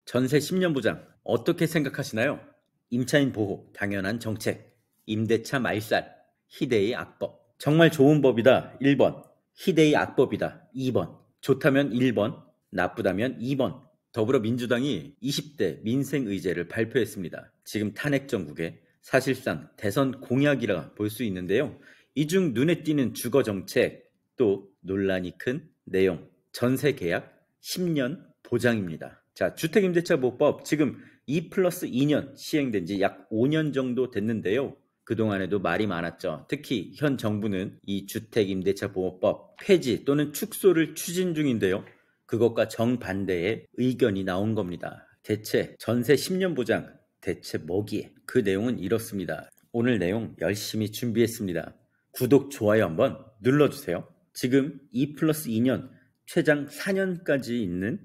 전세 10년 보장 어떻게 생각하시나요? 임차인 보호 당연한 정책, 임대차 말살, 희대의 악법. 정말 좋은 법이다 1번, 희대의 악법이다 2번, 좋다면 1번, 나쁘다면 2번. 더불어민주당이 20대 민생의제를 발표했습니다. 지금 탄핵 정국의 사실상 대선 공약이라 볼 수 있는데요. 이 중 눈에 띄는 주거정책, 또 논란이 큰 내용, 전세 계약 10년 보장입니다. 자, 주택임대차보호법 지금 2+2년 시행된 지 약 5년 정도 됐는데요. 그동안에도 말이 많았죠. 특히 현 정부는 이 주택임대차보호법 폐지 또는 축소를 추진 중인데요. 그것과 정반대의 의견이 나온 겁니다. 대체 전세 10년 보장 대체 뭐기에? 그 내용은 이렇습니다. 오늘 내용 열심히 준비했습니다. 구독, 좋아요 한번 눌러주세요. 지금 2+2년 최장 4년까지 있는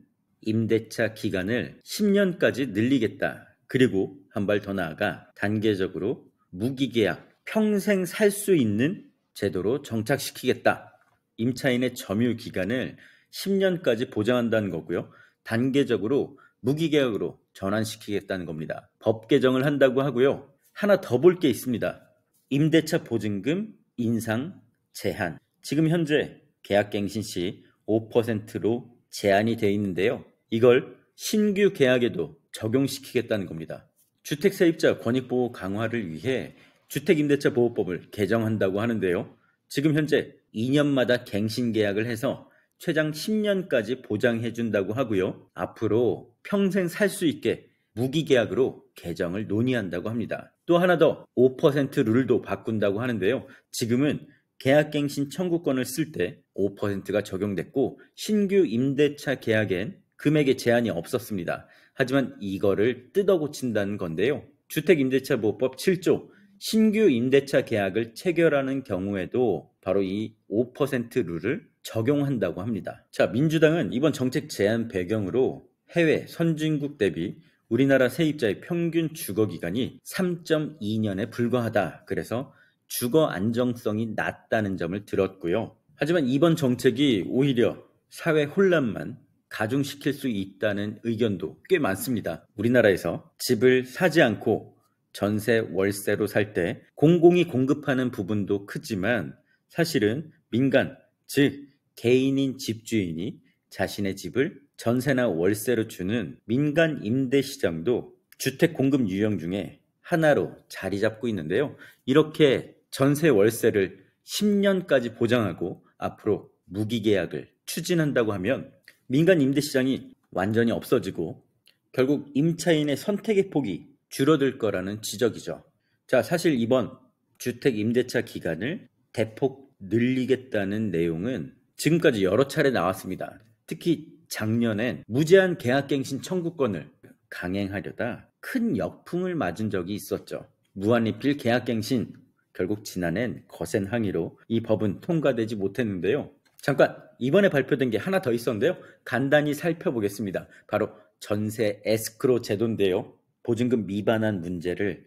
임대차 기간을 10년까지 늘리겠다. 그리고 한 발 더 나아가 단계적으로 무기계약, 평생 살 수 있는 제도로 정착시키겠다. 임차인의 점유 기간을 10년까지 보장한다는 거고요. 단계적으로 무기계약으로 전환시키겠다는 겁니다. 법 개정을 한다고 하고요. 하나 더 볼 게 있습니다. 임대차 보증금 인상 제한. 지금 현재 계약갱신 시 5%로 제한이 되어 있는데요. 이걸 신규 계약에도 적용시키겠다는 겁니다. 주택세입자 권익보호 강화를 위해 주택임대차보호법을 개정한다고 하는데요. 지금 현재 2년마다 갱신 계약을 해서 최장 10년까지 보장해준다고 하고요. 앞으로 평생 살 수 있게 무기계약으로 개정을 논의한다고 합니다. 또 하나 더 5% 룰도 바꾼다고 하는데요. 지금은 계약갱신 청구권을 쓸 때 5%가 적용됐고 신규 임대차 계약엔 금액의 제한이 없었습니다. 하지만 이거를 뜯어 고친다는 건데요. 주택임대차보호법 7조 신규 임대차 계약을 체결하는 경우에도 바로 이 5% 룰을 적용한다고 합니다. 자, 민주당은 이번 정책 제안 배경으로 해외 선진국 대비 우리나라 세입자의 평균 주거기간이 3.2년에 불과하다. 그래서 주거 안정성이 낮다는 점을 들었고요. 하지만 이번 정책이 오히려 사회 혼란만 가중시킬 수 있다는 의견도 꽤 많습니다. 우리나라에서 집을 사지 않고 전세, 월세로 살 때 공공이 공급하는 부분도 크지만 사실은 민간, 즉 개인인 집주인이 자신의 집을 전세나 월세로 주는 민간 임대 시장도 주택 공급 유형 중에 하나로 자리 잡고 있는데요. 이렇게 전세 월세를 10년까지 보장하고 앞으로 무기계약을 추진한다고 하면 민간 임대 시장이 완전히 없어지고 결국 임차인의 선택의 폭이 줄어들 거라는 지적이죠. 자, 사실 이번 주택 임대차 기간을 대폭 늘리겠다는 내용은 지금까지 여러 차례 나왔습니다. 특히 작년엔 무제한 계약갱신 청구권을 강행하려다 큰 역풍을 맞은 적이 있었죠. 무한리필 계약갱신, 결국 지난해엔 거센 항의로 이 법은 통과되지 못했는데요. 잠깐 이번에 발표된 게 하나 더 있었는데요. 간단히 살펴보겠습니다. 바로 전세 에스크로 제도인데요. 보증금 미반환 문제를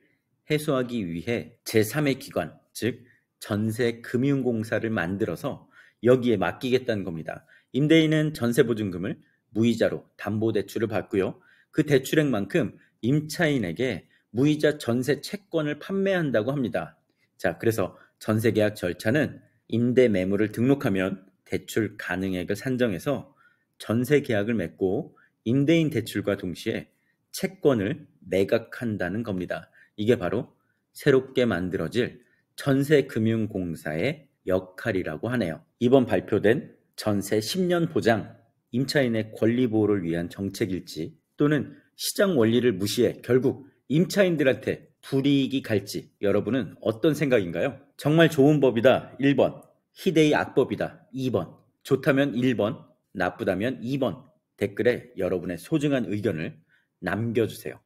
해소하기 위해 제3의 기관, 즉 전세금융공사를 만들어서 여기에 맡기겠다는 겁니다. 임대인은 전세보증금을 무이자로 담보대출을 받고요. 그 대출액만큼 임차인에게 무이자 전세 채권을 판매한다고 합니다. 자, 그래서 전세계약 절차는 임대 매물을 등록하면 대출 가능액을 산정해서 전세계약을 맺고 임대인 대출과 동시에 채권을 매각한다는 겁니다. 이게 바로 새롭게 만들어질 전세금융공사의 역할이라고 하네요. 이번 발표된 전세 10년 보장, 임차인의 권리 보호를 위한 정책일지 또는 시장 원리를 무시해 결국 임차인들한테 불이익이 갈지 여러분은 어떤 생각인가요? 정말 좋은 법이다 1번, 희대의 악법이다 2번, 좋다면 1번, 나쁘다면 2번. 댓글에 여러분의 소중한 의견을 남겨주세요.